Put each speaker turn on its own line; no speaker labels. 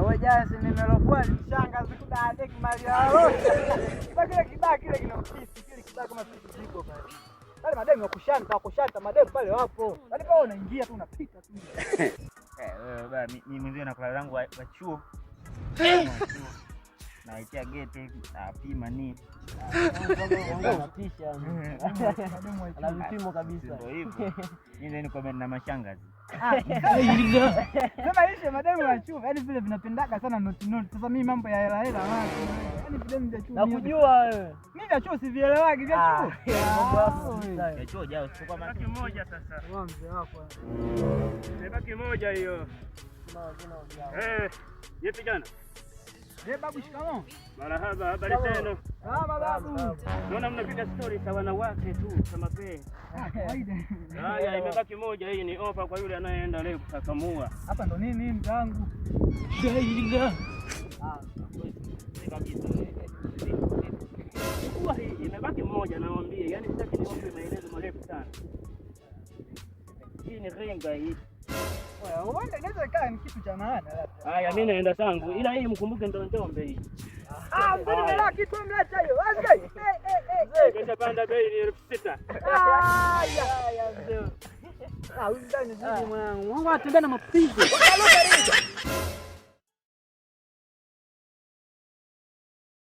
Wewe jana si nimelokwa mshanga sikudade kimali yao. Kile kibaki kile kinamfisi kile kibaki kama sisi ziko pale. Wale mademu wa kushanta mademu pale wapo. Yaani pale unaingia tu unapita tu.
Wewe baba mimi mwenyewe nakula langu wa chuo. Na itia geto napima nini?
Unatisha. Ana vipimo kabisa.
Ndio hivyo. Mimi niko na mashangazi.
Sema ishe mademu wa chuo, yaani vile vinapendaka sana noti. Sasa mimi mambo ya hela wapi? Yaani videmu vya chuo.
Nakujua wewe.
Mimi vya chuo sivielewagi vya chuo.
Mambo yako
Ya chuo jao sio kama
baki moja sasa.
Wewe mzee wako.
Baki moja hiyo. Yepi jana?
Babu shikamoo.
Marahaba, habari zenu?
Salama babu.
Naona mnapiga story za wanawake tu kama pee.
Kawaida.
Haya, imebaki moja, hii ni ofa kwa yule anayeenda leo kusakamua.
Hapa ndo nini mtangu?
Kwa hii imebaki moja nawaambia, yani sitaki niwape maelezo marefu sana. Hii ni ringa hii.
Wewe inaweza kaa ni kitu cha maana labda.
Haya, mimi naenda zangu. Ila hii mkumbuke ndo ndombe hii.
Mbona mela kitu mleta hiyo? Wazi.
Kesha panda bei ni 6,000.
Ya mzee. Huyu ndani mwanangu. Mungu atembea na mapigo.